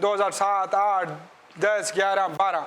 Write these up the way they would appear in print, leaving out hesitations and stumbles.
2007, 8, 10, 11, 12,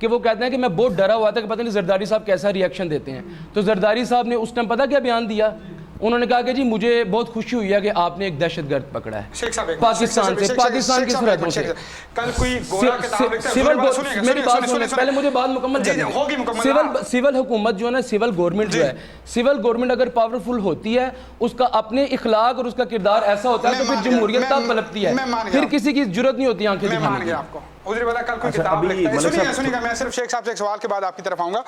کہ وہ کہتے ہیں کہ میں بہت ڈرا ہوا تھا کہ پتہ نہیں زرداری صاحب کیسا ریئیکشن دیتے ہیں. تو زرداری صاحب نے اس ٹائم پتہ کیا بیان دیا؟ انہوں نے کہا کہ جی مجھے بہت خوشی ہوئی ہے کہ آپ نے ایک دہشت گرد پکڑا ہے پاکستان سے, پاکستان کی سرحدوں سے. کل کوئی گورا کتاب لکھتا ہے, میری بات سنیں, پہلے مجھے بات مکمل کریں. سول حکومت جو ہے نا, سول گورنمنٹ جو ہے, سول گورنمنٹ اگر پاورفل ہوتی ہے, اس کا اپنے اخلاق اور اس کا کردار ایسا ہوتا ہے تو پھر جمہوریت تب پلپتی ہے, پھر کسی کی ضرورت نہیں ہوتی آنکھیں دکھانے کی. حضور والا کل کوئی کتاب لکھتا ہے, سنیے گا, میں صرف شیخ صاحب سے ایک سوال کے بعد آپ کی طرف آؤں گا.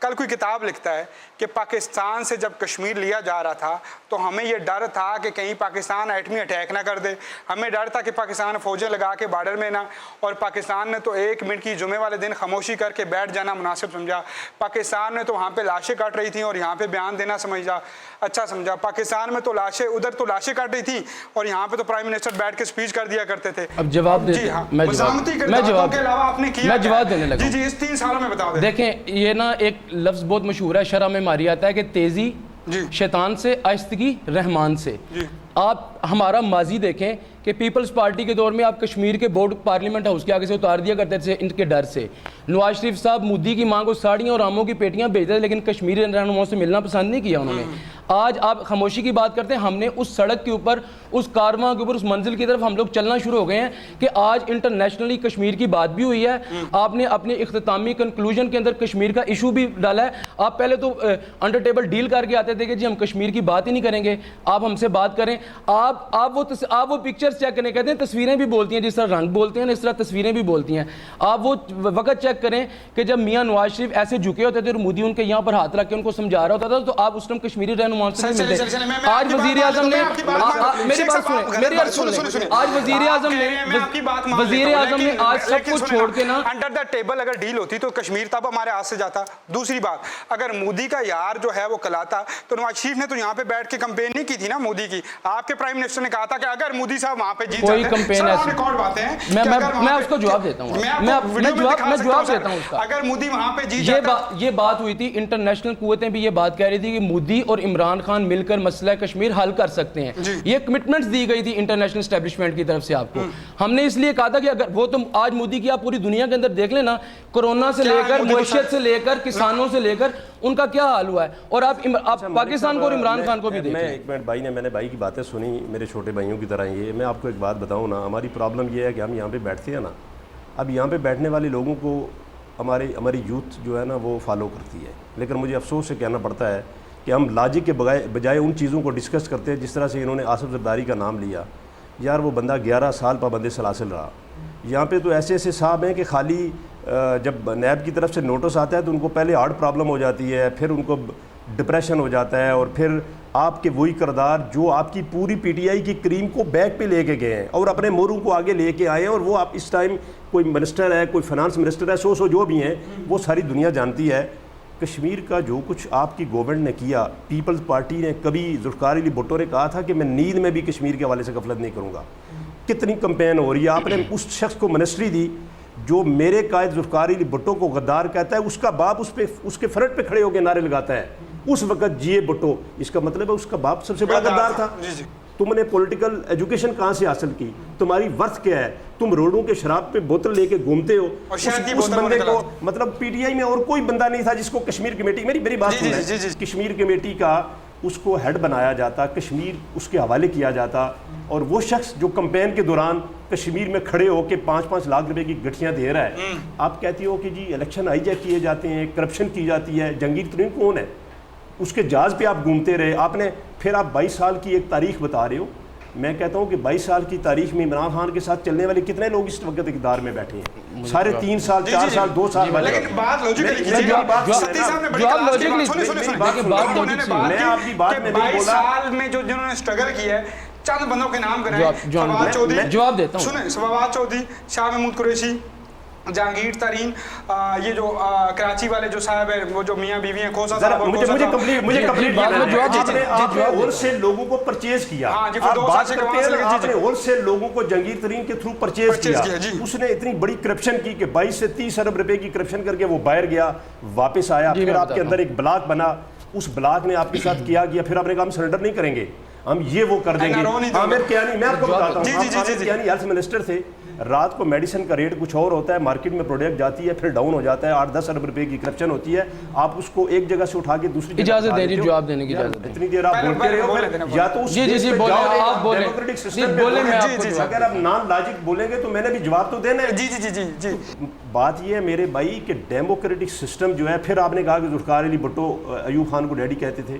کل کوئی کتاب لکھتا ہے کہ پاکستان سے جب کشمیر لیا جا رہا تھا تو ہمیں یہ ڈر تھا کہ کہیں پاکستان ایٹمی اٹیک نہ کر دے, ہمیں ڈر تھا کہ پاکستان فوجیں لگا کے بارڈر میں نہ, اور پاکستان نے تو 1 منٹ کی جمعے والے دن خاموشی کر کے بیٹھ جانا مناسب سمجھا. پاکستان نے تو وہاں پہ لاشیں کاٹ رہی تھیں اور یہاں پہ بیان دینا اچھا سمجھا. پاکستان میں تو لاشیں, ادھر تو لاشیں کاٹ رہی تھیں اور یہاں پہ تو پرائم منسٹر بیٹھ کے سپیچ کر دیا کرتے تھے. اب جواب دے, میں جواب دینے لگا. جی اس 3 سالوں میں بتا دیں. دیکھیں یہ نا ایک لفظ بہت مشہور ہے, شرح میں ماری آتا ہے کہ تیزی شیطان سے, آہستگی رحمان سے. آپ ہمارا ماضی دیکھیں کہ پیپلز پارٹی کے دور میں آپ کشمیر کے بورڈ پارلیمنٹ ہاؤس کے آگے سے اتار دیا کرتے تھے ان کے ڈر سے. نواز شریف صاحب مودی کی ماں کو ساڑیاں اور آموں کی پیٹیاں بھیجتے تھے, لیکن کشمیری رہنماؤں سے ملنا پسند نہیں کیا انہوں نے. آج آپ خاموشی کی بات کرتے ہیں, ہم نے اس سڑک کے اوپر, اس کارواں کے اوپر, اس منزل کی طرف ہم لوگ چلنا شروع ہو گئے ہیں کہ آج انٹرنیشنلی کشمیر کی بات بھی ہوئی ہے. آپ نے اپنے اختتامی کنکلوژن کے اندر کشمیر کا ایشو بھی ڈالا ہے. آپ پہلے تو انڈر ٹیبل ڈیل کر کے آتے تھے کہ جی ہم کشمیر کی بات ہی نہیں کریں گے, آپ ہم سے بات کریں. آپ وہ پکچرز چیک کریں, کہتے ہیں تصویریں بھی بولتی ہیں, جس طرح رنگ بولتے ہیں نا اس طرح تصویریں بھی بولتی ہیں. آپ وہ وقت چیک کریں کہ جب میاں نواز شریف ایسے جھکے ہوتے تھے اور مودی ان کے یہاں پر ہاتھ رکھ کے ان کو سمجھا رہا ہوتا تھا, تو آپ اس ٹائم کشمیری رہنماؤں سے نہیں ملتے. آج وزیر اعظم نے, میری بات سنیں, آج وزیر اعظم نے آج سب کچھ چھوڑ کے نا انڈر دا ٹیبل اگر ڈیل ہوتی تو کشمیر تب ہمارے ہاتھ سے جاتا. دوسری بات, اگر مودی کا یار جو ہے وہ کلاتا تو نواز شریف نے تو یہاں پہ بیٹھ کے کمپین نہیں کی تھی نا مودی کی. آپ کے پرائم منسٹر نے کہا تھا کہ اگر مودی صاحب وہاں پہ جیت جاتے ہیں, میں اس کو جواب دیتا ہوں, میں جواب دیتا ہوں اس کا. اگر مودی وہاں پہ جیت جاتا, یہ بات ہوئی تھی, انٹرنیشنل قوتیں بھی یہ بات کہہ رہی تھی کہ مودی اور عمران خان مل کر مسئلہ کشمیر حل کر سکتے ہیں. یہ کمٹمنٹس دی گئی تھی انٹرنیشنل اسٹیبلشمنٹ کی طرف سے آپ کو. ہم نے اس لیے کہا تھا کہ اگر وہ, تو آج مودی کی آپ پوری دنیا کے اندر دیکھ لیں نا, کورونا سے لے کر, معیشت سے لے کر, کسانوں سے لے کر, ان کا کیا حال ہوا ہے. اور آپ پاکستان کو اور عمران خان کو بھی دیکھیں. ایک منٹ بھائی نے, میں نے بھائی کی باتیں سنی, میرے چھوٹے بھائیوں کی طرح. یہ میں آپ کو ایک بات بتاؤں نا, ہماری پرابلم یہ ہے کہ ہم یہاں پہ بیٹھتے ہیں نا, اب یہاں پہ بیٹھنے والے لوگوں کو ہماری یوتھ جو ہے نا وہ فالو کرتی ہے. لیکن مجھے افسوس سے کہنا پڑتا ہے کہ ہم لاجک کے بجائے ان چیزوں کو ڈسکس کرتے ہیں. جس طرح سے انہوں نے آصف زرداری کا نام لیا, یار وہ بندہ 11 سال پابند سلاسل رہا. یہاں پہ تو ایسے صاحب ہیں کہ خالی جب نیب کی طرف سے نوٹس آتا ہے تو ان کو پہلے ہارٹ پرابلم ہو جاتی ہے, پھر ان کو ڈپریشن ہو جاتا ہے, اور پھر آپ کے وہی کردار جو آپ کی پوری پی ٹی آئی کی کریم کو بیک پہ لے کے گئے ہیں اور اپنے موروں کو آگے لے کے آئے ہیں, اور وہ آپ اس ٹائم کوئی منسٹر ہے, کوئی فائنانس منسٹر ہے, سو جو بھی ہیں, وہ ساری دنیا جانتی ہے. کشمیر کا جو کچھ آپ کی گورنمنٹ نے کیا, پیپلز پارٹی نے, کبھی ذوالفقار علی بھٹو نے کہا تھا کہ میں نیند میں بھی کشمیر کے حوالے سے غفلت نہیں کروں گا. کتنی کمپین ہو رہی ہے. آپ نے اس شخص کو منسٹری دی جو میرے قائد ذوالفقار علی بھٹو کو غدار کہتا ہے, اس کا باپ اس کے فرنٹ پہ کھڑے ہو کے نعرے لگاتا ہے اس وقت, جی بھٹو. اس کا مطلب ہے اس کا باپ سب سے بڑا غدار تھا. تم نے پولیٹیکل ایجوکیشن کہاں سے حاصل کی, تمہاری ورتھ کیا ہے, تم روڈوں کے شراب پہ بوتل لے کے گھومتے ہو. اس بندے کو, مطلب پی ٹی آئی میں اور کوئی بندہ نہیں تھا جس کو کشمیر کمیٹی, میری بات سنیں, کشمیر کمیٹی کا اس کو ہیڈ بنایا جاتا, کشمیر اس کے حوالے کیا جاتا, اور وہ شخص جو کمپین کے دوران کشمیر میں کھڑے ہو کے 5-5 لاکھ روپے کی گٹھیاں دے رہا ہے. آپ کہتی ہو کہ جی الیکشن ہائی جیک کیے جاتے ہیں, کرپشن کی جاتی ہے. جہانگیر ترین کون ہے, اس کے جہاز پہ آپ گھومتے رہے. آپ نے پھر آپ 22 سال کی ایک تاریخ بتا رہے ہو. میں کہتا ہوں کہ 22 سال کی تاریخ میں عمران خان کے ساتھ چلنے والے کتنے لوگ اس وقت اقتدار میں بیٹھے ہیں, سارے 3 سال 4 سال 2 سال. لیکن بات لوجیکلی کیجیے, میں آپ کی بات میں 22 سال میں جو جنہوں نے اسٹرگل کیا ہے, چند بندوں کے نام کریں. جواب دیتا ہوں. سنیں, فواد چودھری, شاہ محمود قریشی, جہانگیر ترین, یہ جو کراچی والے جو صاحب ہیں, وہ جو میاں بیوی ہیں, کھوسا صاحب, مجھے کمپلیٹ آپ نے ہول سیل لوگوں کو پرچیز کیا. آپ بات کرتے ہیں, آپ نے ہول سیل لوگوں کو جہانگیر ترین کے تھرو پرچیز کیا. اس نے اتنی بڑی کرپشن کی کہ 22 سے 30 ارب روپے کی کرپشن کر کے وہ باہر گیا, واپس آیا, پھر آپ کے اندر ایک بلاک بنا, اس بلاک نے آپ کے ساتھ کیا, پھر آپ نے کہا ہم سرنڈر نہیں کریں گے. ہم یہ وہ کر دیں گے. عامر کیانی, میں آپ کو بتاتا ہوں, عامر کیانی ہیلتھ منسٹر تھے, رات کو میڈیسن کا ریٹ کچھ اور ہوتا ہے, مارکیٹ میں پروڈکٹ جاتی ہے پھر ڈاؤن ہو جاتا ہے, 8-10 ارب روپے کی کرپشن ہوتی ہے, آپ اس کو ایک جگہ سے اٹھا کے دوسری جگہ اجازت دیں, جواب دینے کی اجازت دیں. اتنی دیر آپ بولتے رہے ہو, یا تو اس ڈیموکریٹک سسٹم میں اگر آپ نان لاجک بولیں گے تو میں نے بھی جواب تو دینا ہے. جی جی جی جی بات یہ ہے میرے بھائی کہ ڈیموکریٹک سسٹم جو ہے, پھر آپ نے کہا کہ ذوالفقار علی بھٹو ایوب خان کو ڈیڈی کہتے تھے.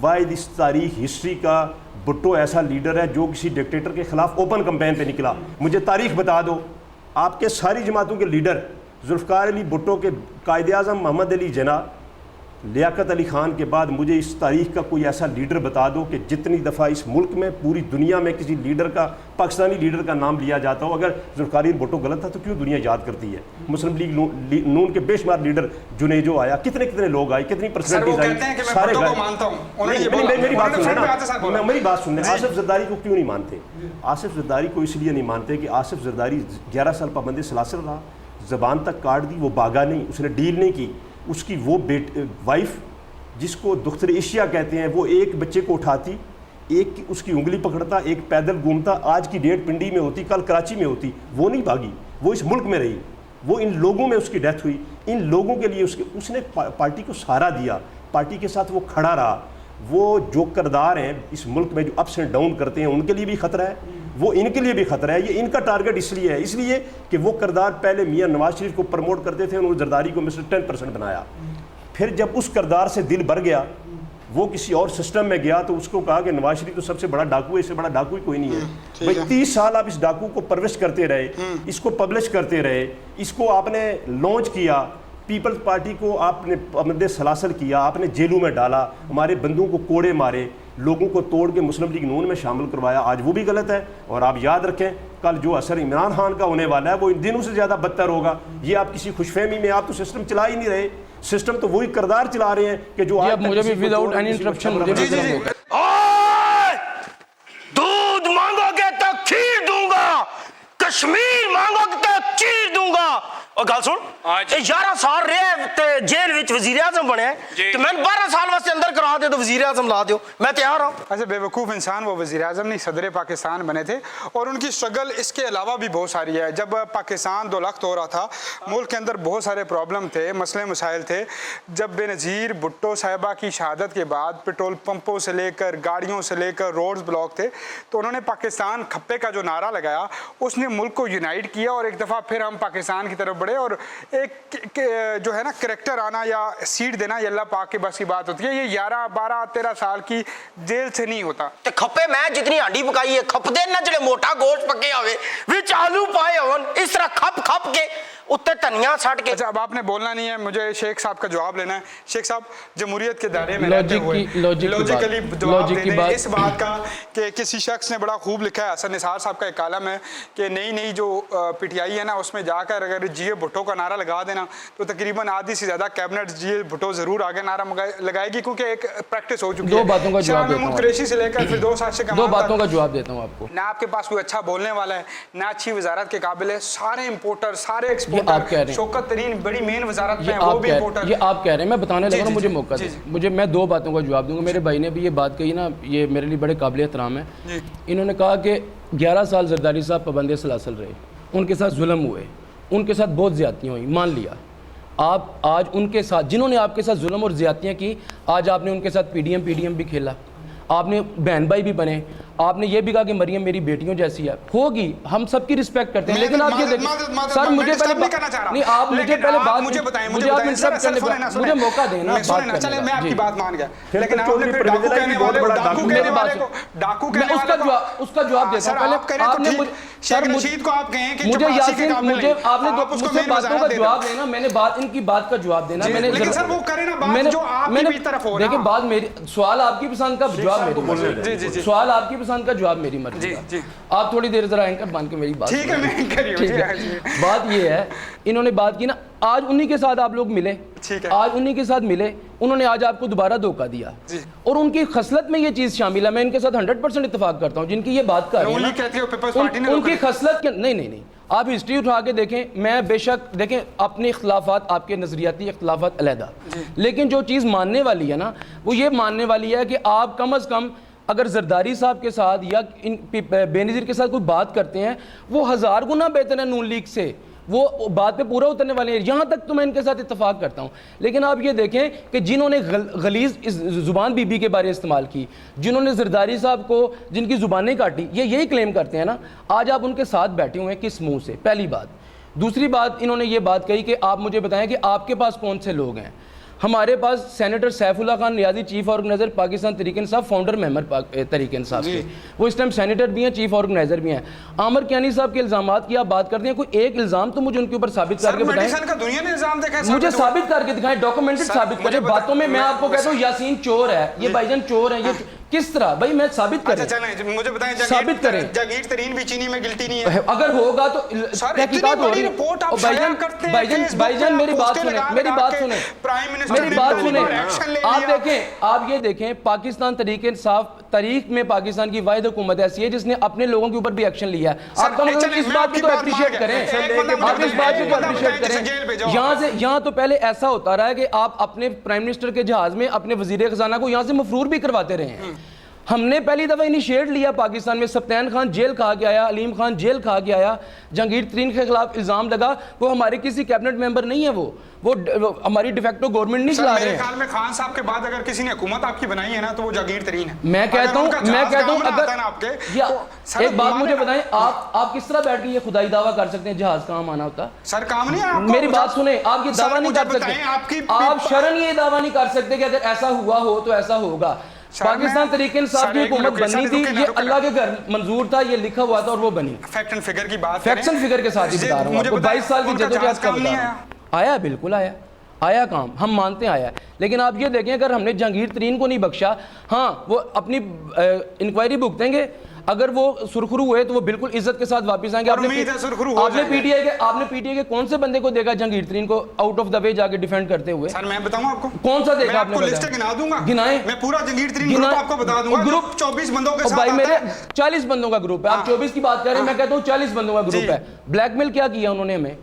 واحد اس تاریخ ہسٹری کا بھٹو ایسا لیڈر ہے جو کسی ڈکٹیٹر کے خلاف اوپن کمپین پہ نکلا. مجھے تاریخ بتا دو, آپ کے ساری جماعتوں کے لیڈر ذوالفقار علی بھٹو کے قائد اعظم محمد علی جناح, لیاقت علی خان کے بعد مجھے اس تاریخ کا کوئی ایسا لیڈر بتا دو کہ جتنی دفعہ اس ملک میں پوری دنیا میں کسی لیڈر کا, پاکستانی لیڈر کا نام لیا جاتا ہو, اگر ذوالفقار علی بھٹو غلط تھا تو کیوں دنیا یاد کرتی ہے. مسلم لیگ نون کے بے شمار لیڈر جنیجو آیا, کتنے لوگ آئے, کتنی پرسنٹیج آئی, سارے میری بات سنیں نا, میری بات سنیں. آصف زرداری کو کیوں نہیں مانتے؟ آصف زرداری کو اس لیے نہیں مانتے کہ آصف زرداری 11 سال پابند سلاسل رہا, زبان تک کاٹ دی, وہ بھاگا نہیں, اس نے ڈیل نہیں کی. اس کی وہ وائف جس کو دختر ایشیا کہتے ہیں, وہ ایک بچے کو اٹھاتی, ایک اس کی انگلی پکڑتا, ایک پیدل گھومتا, آج کی ڈیٹ پنڈی میں ہوتی, کل کراچی میں ہوتی, وہ نہیں بھاگی, وہ اس ملک میں رہی. وہ ان لوگوں میں اس کی ڈیتھ ہوئی, ان لوگوں کے لیے اس نے پارٹی کو سہارا دیا, پارٹی کے ساتھ وہ کھڑا رہا. وہ جو کردار ہیں اس ملک میں جو اپس اینڈ ڈاؤن کرتے ہیں, ان کے لیے بھی خطرہ ہے, وہ ان کے لیے بھی خطرہ ہے. یہ ان کا ٹارگٹ اس لیے کہ وہ کردار پہلے میاں نواز شریف کو پروموٹ کرتے تھے, انہوں نے زرداری کو مثلا 10% بنایا. پھر جب اس کردار سے دل بھر گیا, وہ کسی اور سسٹم میں گیا, تو اس کو کہا کہ نواز شریف تو سب سے بڑا ڈاکو ہے, اس سے بڑا ڈاکو ہی کوئی نہیں ہے. بھائی 30 سال آپ اس ڈاکو کو پرورش کرتے رہے, اس کو پبلش کرتے رہے, اس کو آپ نے لانچ کیا, پیپلز پارٹی کو آپ نے پابند سلاسل کیا, آپ نے جیلوں میں ڈالا, ہمارے بندوں کو کوڑے مارے, لوگوں کو توڑ کے مسلم لیگ نون میں شامل کروایا. آج وہ بھی غلط ہے. اور آپ یاد رکھیں کل جو اثر عمران خان کا ہونے والا ہے وہ ان دنوں سے زیادہ بدتر ہوگا. یہ آپ کسی خوش فہمی میں, آپ تو سسٹم چلا ہی نہیں رہے, سسٹم تو وہی کردار چلا رہے ہیں کہ جو آپ مجھے بھی وداؤٹ اینی انٹرپشن دودھ مانگو گے تو کھیر دوں گا, کشمیر مانگو گے تو چیر دوں گا. اور گل سن, 11 سال رہے جیل وچ وزیر اعظم بنے, تو میں 12 سال واسطے اندر کرا دے تو وزیر اعظم لا دیو, میں تیار ہوں. ایسے بے وقوف انسان وہ وزیر اعظم نہیں, صدر پاکستان بنے تھے, اور ان کی اسٹرگل اس کے علاوہ بھی بہت ساری ہے. جب پاکستان 2 لخت ہو رہا تھا, ملک کے اندر بہت سارے پرابلم تھے, مسئلے مسائل تھے. جب بے نظیر بھٹو صاحبہ کی شہادت کے بعد پیٹرول پمپوں سے لے کر, گاڑیوں سے لے کر روڈز بلاک تھے, تو انہوں نے پاکستان کھپے کا جو نعرہ لگایا, اس نے ملک کو یونائٹ کیا, اور ایک دفعہ پھر ہم پاکستان کی طرف بڑھے. اور ایک جو ہے نا کریکٹر آنا یا سیٹ دینا, یہ اللہ پاک کے بس کی بات ہوتی ہے. یہ 11 12 13 سال کی جیل سے نہیں ہوتا. تے کھپے میں جتنی ہانڈی پکائی ہے, کھپ دے نہ جڑے موٹا گوشت پکے ہوئے وچ آلو پائے ہون, اس طرح کھپ کے اتنے دھنیا سٹ کے. اچھا اب آپ نے بولنا نہیں ہے, مجھے شیخ صاحب کا جواب لینا ہے. شیخ صاحب جمہوریت کے دائرے میں رہتے ہوئے لوجیکلی جواب دیں اس بات کا کہ کسی شخص نے بڑا خوب لکھا ہے, حسن نثار صاحب کا ایک کالم ہے کہ نئی جو پی ٹی آئی ہے نا, اس میں جا کر اگر جی اے بھٹو کا نعرہ لگا دینا تو تقریباً آدھی سے زیادہ کیبنٹ جی اے بھٹو ضرور آگے نعرہ لگائے گی, کیونکہ ایک پریکٹس ہو چکی ہے. 2 باتوں کا جواب دیتا ہوں, قریشی سے لے کر پھر 2 سے 2 باتوں کا جواب دیتا ہوں آپ کو. نہ آپ کے پاس کوئی اچھا بولنے والا ہے, نہ اچھی وزارت کے قابل ہے, سارے امپورٹر سارے ایکسپورٹر, شوکت ترین بڑی مین وزارت میں وہ بھی امپورٹر. یہ آپ کہہ رہے ہیں, میں بتانے لگا, مجھے موقع دیں. میں 2 باتوں کا جواب دوں گا. میرے بھائی نے بھی یہ بات کہی نا, یہ میرے لیے بڑے قابل احترام ہے. انہوں نے کہا کہ 11 سال زرداری صاحب پابند سلاسل رہے, ان کے ساتھ ظلم ہوئے, ان کے ساتھ بہت زیادتیاں ہوئیں, مان لیا. آپ آج ان کے ساتھ جنہوں نے آپ کے ساتھ ظلم اور زیادتیاں کی, آج آپ نے ان کے ساتھ پی ڈی ایم بھی کھیلا, آپ نے بہن بھائی بھی بنے, آپ نے یہ بھی کہا کہ مریم میری بیٹیوں جیسی ہے, ہوگی, ہم سب کی رسپیکٹ کرتے ہیں. لیکن آپ یہ دیکھیں سر, مجھے پہلے نہیں, آپ مجھے پہلے بات مجھے مجھے موقع دیں نا بات کرنے کا. میں آپ کی بات مان گیا, لیکن آپ نے پھر ڈاکو کہنے والے کو ڈاکو کہنے والے کو اس کا جواب دیتا ہوں. پہلے آپ نے شیخ رشید کو آپ کہیں کہ مجھے یاسین, مجھے آپ نے مجھ سے باتوں کا جواب دینا, میں نے بات ان کی بات کا جواب دینا. میں نے لیکن سر وہ کرے نا بات جو آپ کی طرف ہو. دیکھیں بات میری, سوال آپ کی پسند کا, جواب میری مرضی, سوال آپ کی پسند کا, جواب میری مرضی کا. آپ تھوڑی دیر ذرا اینکر بن کے میری بات. ٹھیک ہے, میں اینکر ہی ہوں. بات یہ ہے, انہوں نے بات کی نا, آج انہی کے ساتھ آپ لوگ ملے, آج انہی کے ساتھ ملے, انہوں نے آج آپ کو دوبارہ دھوکہ دیا, اور ان کی خصلت میں یہ چیز شامل ہے. میں ان کے ساتھ 100% اتفاق کرتا ہوں جن کی یہ بات کر رہے ہیں. ان کی خصلت کے نہیں, آپ ہسٹری اٹھا کے دیکھیں. میں بے شک دیکھیں اپنے اختلافات, آپ کے نظریاتی اختلافات علیحدہ, لیکن جو چیز ماننے والی ہے نا, وہ یہ ماننے والی ہے کہ آپ کم از کم اگر زرداری صاحب کے ساتھ یا بے نظیر کے ساتھ کوئی بات کرتے ہیں وہ 1000 گنا بہتر ہے نون لیگ سے, وہ بات پہ پورا اترنے والے ہیں. یہاں تک تو میں ان کے ساتھ اتفاق کرتا ہوں. لیکن آپ یہ دیکھیں کہ جنہوں نے غلیظ زبان بی بی کے بارے استعمال کی, جنہوں نے زرداری صاحب کو جن کی زبانیں کاٹی, یہ یہی کلیم کرتے ہیں نا, آج آپ ان کے ساتھ بیٹھے ہوئے ہیں کس منہ سے؟ پہلی بات. دوسری بات, انہوں نے یہ بات کہی کہ آپ مجھے بتائیں کہ آپ کے پاس کون سے لوگ ہیں. ہمارے پاس سینیٹر سیف اللہ خان نیازی, chief organiser Pakistan Tehreek Insaf, founder ممبر تحریک انصاف کے, وہ اس ٹائم سینیٹر بھی ہیں, چیف آرگنائزر بھی ہیں. عامر کیانی صاحب کے الزامات کی آپ بات کرتے ہیں, کوئی ایک الزام تو مجھے ان کے اوپر ثابت کر کے بتائیں. مجھے ثابت کر کے دکھائیں, ڈاکومنٹڈ ثابت کریں. باتوں میں آپ کو کہتا ہوں یاسین چور ہے, یہ بھائی جان چور ہیں, یہ کس طرح بھائی میں ثابت کریں, مجھے بتائیں ثابت کریں. جاگیر ترین بھی چینی میں گلٹی نہیں ہے. اگر ہوگا تو تحقیقات ہو رہی ہے. بھائی جان میری بات سنیں, میری بات سنیں, میری بات سنیں. آپ یہ دیکھیں پاکستان تحریک انصاف تاریخ میں پاکستان کی واحد حکومت ایسی ہے جس نے اپنے لوگوں کے اوپر بھی ایکشن لیا ہے. آپ کا مطلب اس بات کی تو اپریشیٹ کریں, آپ اس بات کی تو اپریشیٹ کریں. یہاں تو پہلے ایسا ہوتا رہا ہے کہ آپ اپنے پرائم منسٹر کے جہاز میں اپنے وزیر خزانہ کو یہاں سے مفرور بھی کرواتے رہے ہیں. ہم نے پہلی دفعہ انیشیٹ لیا پاکستان میں, سبطین خان جیل کھا کے آیا, علیم خان جیل کھا کے آیا, جہانگیر ترین کے خلاف الزام لگا, وہ ہمارے کسی کیبنٹ ممبر نہیں ہے, وہ ہماری ڈیفیکٹو گورنمنٹ نہیں چلا رہے ہیں. میرے خیال میں خان صاحب کے بعد اگر کسی نے حکومت آپ کی بنائی ہے نا تو وہ جاگیر ترین ہے. میں کہتا ہوں اگر ایک بات مجھے بتائیں, آپ کس طرح بیٹھ کے یہ خدائی دعویٰ کر سکتے ہیں جہاز کام آنا ہوتا؟ سر کام نہیں, میری بات سنیں, آپ یہ دعویٰ نہیں کر سکتے, آپ شرن یہ دعویٰ نہیں کر سکتے کہ اگر ایسا ہوا ہو تو ایسا ہوگا. پاکستان تحریک انصاف کی حکومت بنی تھی, یہ اللہ کے گھر منظور تھا, یہ لکھا ہوا تھا اور وہ بنی. فیکٹ اینڈ فگر کی بات, فیکٹ اینڈ فگر کے ساتھ ہی بتا رہا ہوں آپ کو, 22 سال کی جدوجہد کا بتا رہا ہوں. آیا, بالکل آیا کام, ہم مانتے ہیں آیا. لیکن آپ یہ دیکھیں اگر ہم نے جہانگیر ترین کو نہیں بخشا, ہاں وہ اپنی انکوائری بھگتیں گے, اگر وہ سرخرو ہوئے تو وہ بالکل عزت کے ساتھ واپس آئیں گے. آپ نے پی ٹی آئی کے کون سے بندے کو دیکھا جہانگیر ترین کو آؤٹ آف دا وے جا کے ڈیفینڈ کرتے ہوئے؟ سر میں بتاؤں آپ کو کون سا دیکھا آپ نے؟ میں لسٹ گنا دوں گا, گنائیں, میں پورا جہانگیر ترین گروپ آپ کو بتا دوں گا. گروپ 24 بندوں کے ساتھ بھائی میرے 40 بندوں کا گروپ ہے, آپ 24 کی بات کر رہے ہیں, میں کہتا ہوں 40 بندوں کا گروپ ہے. بلیک میل کیا کیا انہوں نے ہمیں؟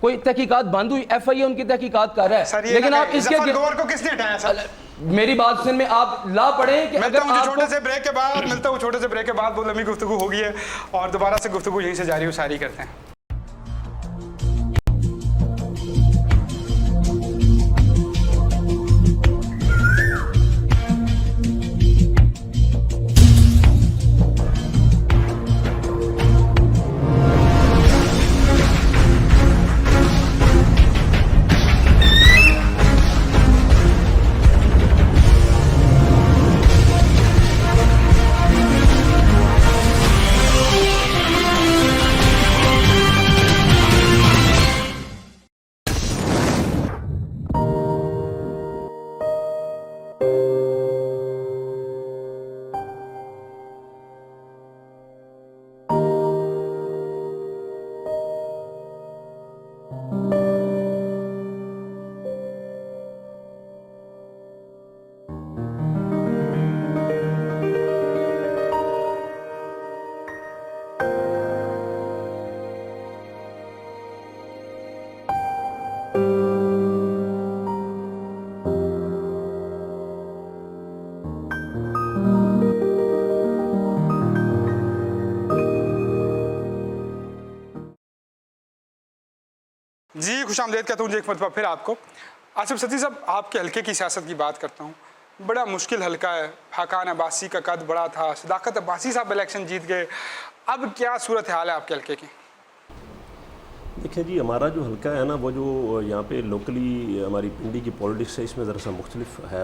کوئی تحقیقات بند ہوئی, ایف آئی اے ان کی تحقیقات کر رہا ہے, لیکن آپ اس کے کو کس نے ہٹایا سر؟ میری بات سن میں آپ لا پڑھیں کہ اگر آپ چھوٹے سے بریک کے بعد ملتا ہوں, چھوٹے سے بریک کے بعد بہت لمبی گفتگو ہوگی ہے اور دوبارہ سے گفتگو یہیں سے جاری و ساری کرتے ہیں. جی خوش آمدید کہتا ہوں جی ایک مرتبہ پھر آپ کو. آصف صدیقی صاحب, آپ کے حلقے کی سیاست کی بات کرتا ہوں, بڑا مشکل حلقہ ہے, حقان عباسی کا قد بڑا تھا, صداقت عباسی صاحب الیکشن جیت گئے, اب کیا صورتحال ہے آپ کے حلقے کی؟ دیکھیں جی, ہمارا جو حلقہ ہے نا وہ جو یہاں پہ لوکلی ہماری پنڈی کی پولیٹکس ہے, اس میں ذرا سا مختلف ہے.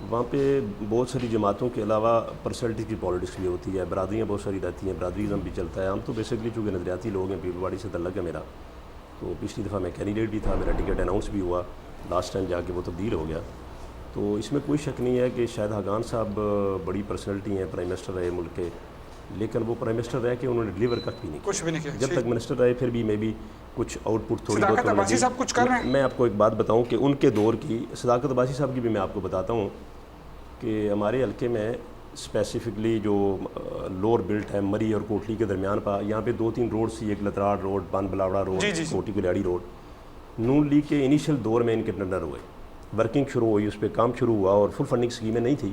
وہاں پہ بہت ساری جماعتوں کے علاوہ پرسنلٹی کی پولیٹکس بھی ہوتی ہے, برادریاں بہت ساری رہتی ہیں, برادریزم بھی چلتا ہے. ہم تو بیسکلی چونکہ نظریاتی لوگ ہیں, پیپل پارٹی سے تعلق ہے میرا, تو پچھلی دفعہ میں کینڈیڈیٹ بھی تھا, میرا ٹکٹ اناؤنس بھی ہوا, لاسٹ ٹائم جا کے وہ تبدیل ہو گیا. تو اس میں کوئی شک نہیں ہے کہ شاید حقان صاحب بڑی پرسنلٹی ہیں, پرائم منسٹر رہے ملک کے, لیکن وہ پرائم منسٹر رہ کے انہوں نے ڈلیور کچھ بھی نہیں کیا, کچھ بھی نہیں کیا. جب تک منسٹر رہے پھر بھی میں بھی کچھ آؤٹ پٹ تھوڑی بہت عباسی صاحب کچھ کر رہے ہیں. میں آپ کو ایک بات بتاؤں کہ ان کے دور کی صداقت عباسی صاحب کی بھی میں آپ کو بتاتا ہوں کہ ہمارے حلقے میں اسپیسیفکلی جو لوور بلٹ ہے مری اور کوٹلی کے درمیان پا, یہاں پہ 2-3 روڈ سی, ایک لتراڑ روڈ, بان بلاوڑا روڈ, کوٹی کلیاڑی روڈ, نون لیگ کے انیشیل دور میں ان کے ٹینڈر ہوئے, ورکنگ شروع ہوئی, اس پہ کام شروع ہوا اور فل فنڈنگ اسکیمیں نہیں تھی.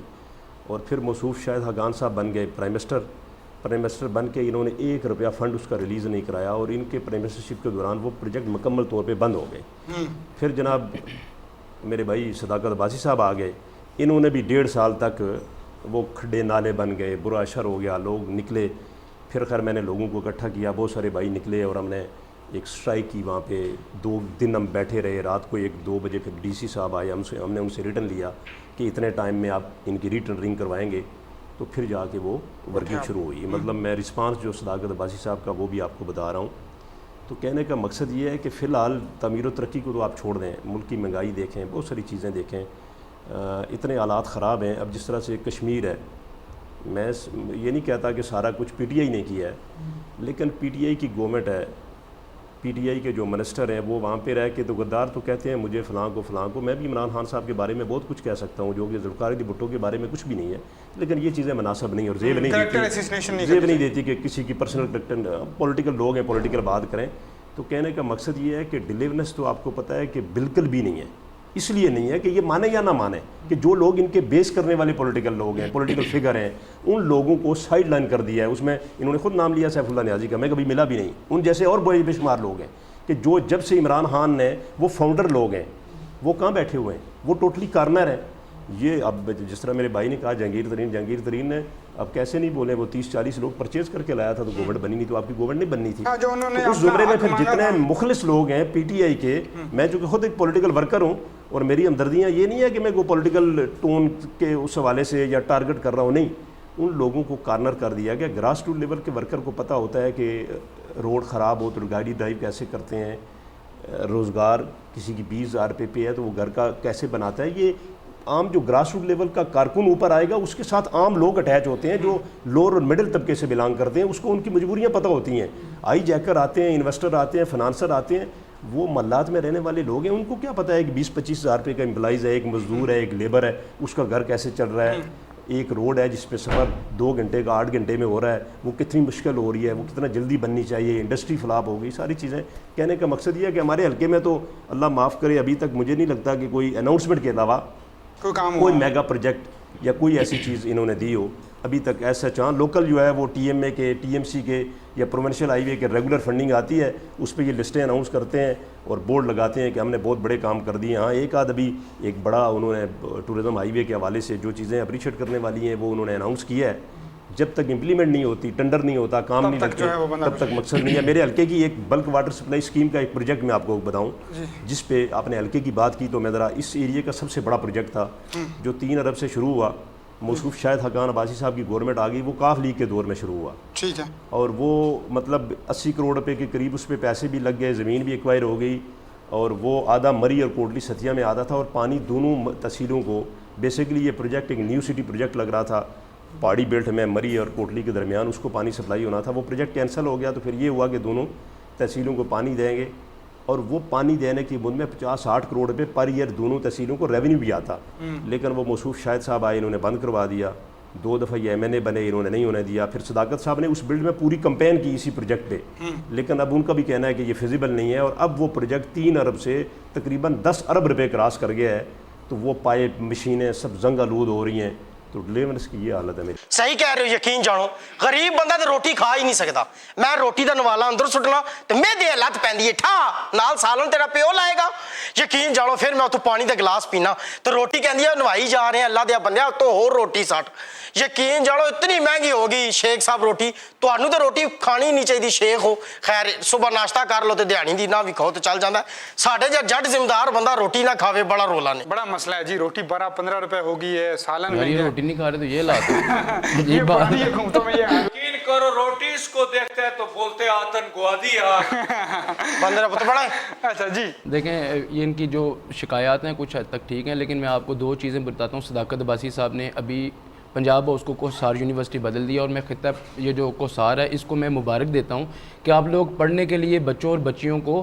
اور پھر موصوف شاہد حقان صاحب بن گئے پرائم منسٹر بن کے انہوں نے 1 روپیہ فنڈ اس کا ریلیز نہیں کرایا اور ان کے پرائم منسٹرشپ کے دوران وہ پروجیکٹ مکمل طور پہ بند ہو گئے. پھر جناب میرے بھائی صداقت عباسی صاحب آ گئے, انہوں نے بھی 1.5 سال تک وہ کھڈے نالے بن گئے, برا اشر ہو گیا, لوگ نکلے. پھر خیر میں نے لوگوں کو اکٹھا کیا, بہت سارے بھائی نکلے اور ہم نے ایک سٹرائک کی وہاں پہ. 2 دن ہم بیٹھے رہے, رات کو 1-2 بجے پھر ڈی سی صاحب آئے, ہم نے ان سے ریٹن لیا کہ اتنے ٹائم میں آپ ان کی ریٹرننگ کروائیں گے, تو پھر جا کے وہ ورکنگ شروع ہوئی. مطلب میں رسپانس جو صداقت عباسی صاحب کا وہ بھی آپ کو بتا رہا ہوں. تو کہنے کا مقصد یہ ہے کہ فی الحال تعمیر و ترقی کو تو آپ چھوڑ دیں, ملک کی مہنگائی دیکھیں, بہت ساری چیزیں دیکھیں, اتنے حالات خراب ہیں. اب جس طرح سے کشمیر ہے, میں یہ نہیں کہتا کہ سارا کچھ پی ٹی آئی نے کیا ہے, لیکن پی ٹی آئی کی گورنمنٹ ہے, پی ٹی آئی کے جو منسٹر ہیں وہ وہاں پہ رہ کے تو غدار تو کہتے ہیں مجھے فلاں کو. میں بھی عمران خان صاحب کے بارے میں بہت کچھ کہہ سکتا ہوں جو کہ ذوالفقار علی بھٹو کے بارے میں کچھ بھی نہیں ہے, لیکن یہ چیزیں مناسب نہیں اور زیب نہیں دیتی کہ کسی کی پرسنل پولیٹیکل لوگ ہیں, پولیٹیکل بات کریں. تو کہنے کا مقصد یہ ہے کہ ڈیلیورنس تو آپ کو پتہ ہے کہ بالکل بھی نہیں ہے. اس لیے نہیں ہے کہ یہ مانے یا نہ مانے کہ جو لوگ ان کے بیس کرنے والے پولیٹیکل لوگ ہیں, پولیٹیکل فگر ہیں, ان لوگوں کو سائڈ لائن کر دیا ہے. اس میں انہوں نے خود نام لیا سیف اللہ نیازی کا, میں کبھی ملا بھی نہیں. ان جیسے اور بڑے بے شمار لوگ ہیں کہ جو جب سے عمران خان نے, وہ فاؤنڈر لوگ ہیں, وہ کہاں بیٹھے ہوئے ہیں, وہ ٹوٹلی کارنر ہیں. یہ اب جس طرح میرے بھائی نے کہا جہانگیر ترین نے, اب کیسے نہیں بولے, وہ 30-40 لوگ پرچیز کر کے لایا تھا تو گورنمنٹ بنی نہیں, تو آپ کی گورنمنٹ نہیں بننی تھی. تو اس زمرے میں پھر جتنے مخلص لوگ ہیں پی ٹی آئی کے, میں چونکہ خود ایک پولیٹیکل ورکر ہوں اور میری ہمدردیاں یہ نہیں ہے کہ میں کوئی پولیٹیکل ٹون کے اس حوالے سے یا ٹارگٹ کر رہا ہوں, نہیں. ان لوگوں کو کارنر کر دیا گیا. گراس روٹ لیول کے ورکر کو پتہ ہوتا ہے کہ روڈ خراب ہو تو گاڑی ڈرائیو کیسے کرتے ہیں, روزگار کسی کی 20,000 روپے پہ ہے تو وہ گھر کا کیسے بناتا ہے. یہ عام جو گراس روٹ لیول کا کارکن اوپر آئے گا, اس کے ساتھ عام لوگ اٹیچ ہوتے ہیں جو لوور اور مڈل طبقے سے بلانگ کرتے ہیں. اس کو ان کی مجبوریاں پتہ ہوتی ہیں. آئی جیکر آتے ہیں, انویسٹر آتے ہیں, فنانسر آتے ہیں, وہ محلات میں رہنے والے لوگ ہیں. ان کو کیا پتہ ہے کہ 20-25 ہزار روپے کا امپلائز ہے, ایک مزدور ہے, ایک لیبر ہے, اس کا گھر کیسے چل رہا ہے. ایک روڈ ہے جس پہ سفر 2 گھنٹے کا 8 گھنٹے میں ہو رہا ہے, وہ کتنی مشکل ہو رہی ہے, وہ کتنا جلدی بننی چاہیے, انڈسٹری فلاب ہو گئی. ساری چیزیں کہنے کا مقصد یہ ہے کہ ہمارے حلقے میں تو اللہ معاف کرے ابھی تک مجھے نہیں لگتا کہ کوئی اناؤنسمنٹ کے علاوہ کوئی میگا پروجیکٹ یا کوئی ایسی چیز انہوں نے دی ہو ابھی تک. ایسا چاند لوکل جو ہے وہ ٹی ایم اے کے, ٹی ایم سی کے یا پروونشل ہائی وے کے ریگولر فنڈنگ آتی ہے, اس پہ یہ لسٹیں اناؤنس کرتے ہیں اور بورڈ لگاتے ہیں کہ ہم نے بہت بڑے کام کر دیے. ہاں ایک آدھ ابھی ایک بڑا انہوں نے ٹورزم ہائی وے کے حوالے سے جو چیزیں اپریشیٹ کرنے والی ہیں وہ انہوں نے اناؤنس کیا ہے. جب تک امپلیمنٹ نہیں ہوتی, ٹینڈر نہیں ہوتا, کام نہیں لگتا, تب تک مقصد نہیں ہے. میرے حلقے کی ایک بلک واٹر سپلائی اسکیم کا ایک پروجیکٹ میں آپ کو بتاؤں, جس پہ آپ نے حلقے کی بات کی تو میں ذرا, اس ایریے کا سب سے بڑا پروجیکٹ تھا جو 3 ارب سے شروع ہوا. موصوف شاہد حقان عباسی صاحب کی گورنمنٹ آ گئی, وہ کاف لیگ کے دور میں شروع ہوا. ٹھیک ہے. اور وہ مطلب 80 کروڑ روپے کے قریب اس پہ پیسے بھی لگ گئے, زمین بھی ایکوائر ہو گئی, اور وہ آدھا مری اور کوٹلی ستیا میں آدھا تھا, اور پانی دونوں تحصیلوں کو بیسیکلی یہ پروجیکٹ ایک نیو سٹی پروجیکٹ لگ رہا تھا. پہاڑی بیلٹ میں مری اور کوٹلی کے درمیان اس کو پانی سپلائی ہونا تھا. وہ پروجیکٹ کینسل ہو گیا. تو پھر یہ ہوا کہ دونوں تحصیلوں کو پانی دیں گے, اور وہ پانی دینے کی بند میں 50-60 کروڑ روپے پر ایئر دونوں تحصیلوں کو ریونیو بھی آتا. لیکن وہ موصوف شاہد صاحب آئے, انہوں نے بند کروا دیا. 2 دفعہ یہ ایم این اے بنے, انہوں نے نہیں ہونے دیا. پھر صداقت صاحب نے اس بلڈ میں پوری کمپین کی اسی پروجیکٹ پہ, لیکن اب ان کا بھی کہنا ہے کہ یہ فیزیبل نہیں ہے. اور اب وہ پروجیکٹ 3 ارب سے تقریباً 10 ارب روپے کراس کر گیا ہے. تو وہ پائپ مشینیں سب زنگ آلود ہو رہی ہیں. تو ڈیلیورنس کی یہ حالت ہے میری. صحیح کہہ رہے ہو, یقین جانو غریب بندہ تو روٹی کھا ہی نہیں سکتا. میں روٹی دا نوالا اندر سٹنا تو میں دے لت پیندی ہے ٹھا نال سالن تیرا پیو لائے گا. یقین جانو پھر میں اتوں پانی دا گلاس پینا تو روٹی کہندی ہے نوائی جا رہے ہیں اللہ دیا بندیا تو ہور روٹی سٹ. یقین جانو اتنی مہنگی ہو گئی شیخ صاحب روٹی, تانوں تو روٹی کھانی نہیں چاہیے شیخ ہو. خیر صبح ناشتہ کر لو تو دیہڑی دی نہ بھی کھاؤ تو چل جاتا ہے. ساڈے جا جٹ ذمہ بندہ روٹی نہ کھاوے بڑا رولا نے. بڑا مسئلہ ہے جی. روٹی 12-15 روپے ہوگی ہے, سالن میں روٹی نہیں کھا رہے تو یہ لاتے یہ بات حکومتوں میں یہ یقین کرو روٹی اس کو دیکھتے ہیں تو بولتے آتنکوادی بندے نے پتہ پڑا ہے. اچھا جی دیکھیں, یہ ان کی جو شکایات ہیں کچھ حد تک ٹھیک ہیں, لیکن میں آپ کو 2 چیزیں بتاتا ہوں. صداقت عباسی صاحب نے ابھی پنجاب ہاؤس کو کوسار یونیورسٹی بدل دیا, اور میں خطہ یہ جو کوسار ہے اس کو میں مبارک دیتا ہوں کہ آپ لوگ پڑھنے کے لیے بچوں اور بچیوں کو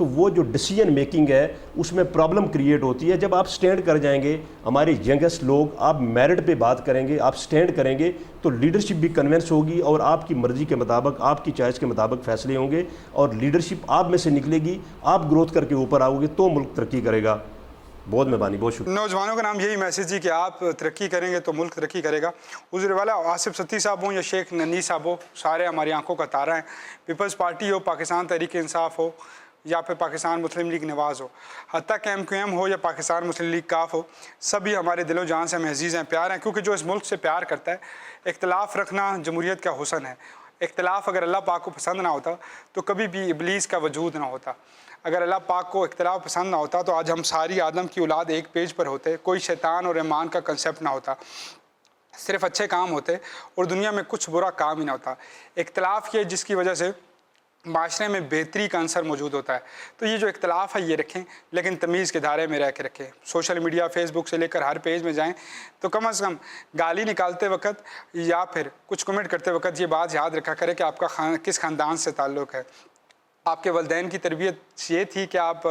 تو وہ جو ڈیسیجن میکنگ ہے اس میں پرابلم کریٹ ہوتی ہے. جب آپ سٹینڈ کر جائیں گے, ہمارے ینگسٹ لوگ, آپ میرٹ پہ بات کریں گے, آپ سٹینڈ کریں گے, تو لیڈرشپ بھی کنونس ہوگی اور آپ کی مرضی کے مطابق, آپ کی چوائس کے مطابق فیصلے ہوں گے, اور لیڈرشپ آپ میں سے نکلے گی, آپ گروتھ کر کے اوپر آؤ گے تو ملک ترقی کرے گا. بہت مہربانی, بہت شکریہ. نوجوانوں کا نام یہی میسیج جی کہ آپ ترقی کریں گے تو ملک ترقی کرے گا. حضور والا آصف ستی صاحب ہوں یا شیخ ننی صاحب ہو, سارے ہماری آنکھوں کا تارا ہیں. پیپلز پارٹی ہو, پاکستان تحریک انصاف ہو, یا پھر پاکستان مسلم لیگ نواز ہو, حتیٰ کہ MQM ہو یا پاکستان مسلم لیگ کاف ہو, سبھی ہمارے دل و جان سے ہمیں عزیز ہیں, پیار ہیں, کیونکہ جو اس ملک سے پیار کرتا ہے. اختلاف رکھنا جمہوریت کا حسن ہے. اختلاف اگر اللہ پاک کو پسند نہ ہوتا تو کبھی بھی ابلیس کا وجود نہ ہوتا. اگر اللہ پاک کو اختلاف پسند نہ ہوتا تو آج ہم ساری آدم کی اولاد ایک پیج پر ہوتے, کوئی شیطان اور ایمان کا کنسیپٹ نہ ہوتا, صرف اچھے کام ہوتے اور دنیا میں کچھ برا کام ہی نہ ہوتا. اختلاف یہ جس کی وجہ سے معاشرے میں بہتری کا عنصر موجود ہوتا ہے. تو یہ جو اختلاف ہے یہ رکھیں, لیکن تمیز کے دائرے میں رہ کے رکھیں. سوشل میڈیا, فیس بک سے لے کر ہر پیج میں جائیں تو کم از کم گالی نکالتے وقت یا پھر کچھ کمنٹ کرتے وقت یہ بات یاد رکھا کرے کہ آپ کا کس خاندان سے تعلق ہے. آپ کے والدین کی تربیت یہ تھی کہ آپ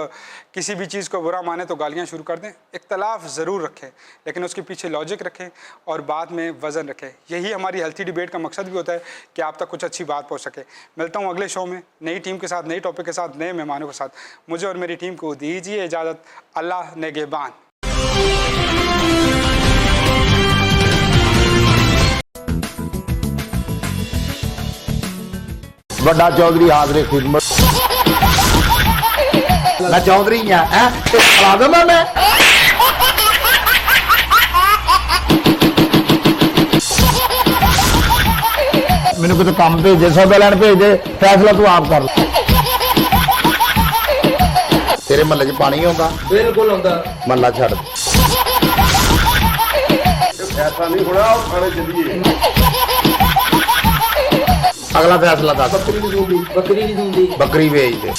کسی بھی چیز کو برا مانیں تو گالیاں شروع کر دیں. اختلاف ضرور رکھیں لیکن اس کے پیچھے لاجک رکھیں اور بعد میں وزن رکھیں. یہی ہماری ہیلتھی ڈیبیٹ کا مقصد بھی ہوتا ہے کہ آپ تک کچھ اچھی بات پہنچ سکے. ملتا ہوں اگلے شو میں نئی ٹیم کے ساتھ, نئی ٹاپک کے ساتھ, نئے مہمانوں کے ساتھ. مجھے اور میری ٹیم کو دیجیے اجازت. اللہ نگہبان. ਵੱਡਾ ਚੌਧਰੀ ਹਾਜ਼ਰੇ ਖਿਦਮਤ ਮੈਂ ਚੌਧਰੀ ਆ ਖਲਾ ਦਵਾਂ ਮੈਂ ਮੈਨੂੰ ਕਿਤੇ ਕੰਮ ਭੇਜੇ, ਸੌਦਾ ਲੈਣ ਭੇਜੇ, ਫੈਸਲਾ ਤੂੰ ਆਪ ਕਰ ਲੈ. ਤੇਰੇ ਮਹੱਲੇ 'ਚ ਪਾਣੀ ਆਉਂਦਾ? ਬਿਲਕੁਲ ਆਉਂਦਾ. ਮਹੱਲਾ ਛੱਡ ਫੈਸਲਾ ਨਹੀਂ ਹੋਣਾ, ਉਹ ਥਾਣੇ ਚੱਲੀਏ. ਅਗਲਾ ਫੈਸਲਾ ਦੱਸ. ਬੱਕਰੀ ਨਹੀਂ ਸੁਣਦੀ, ਬੱਕਰੀ ਵੇਚ ਦੇ.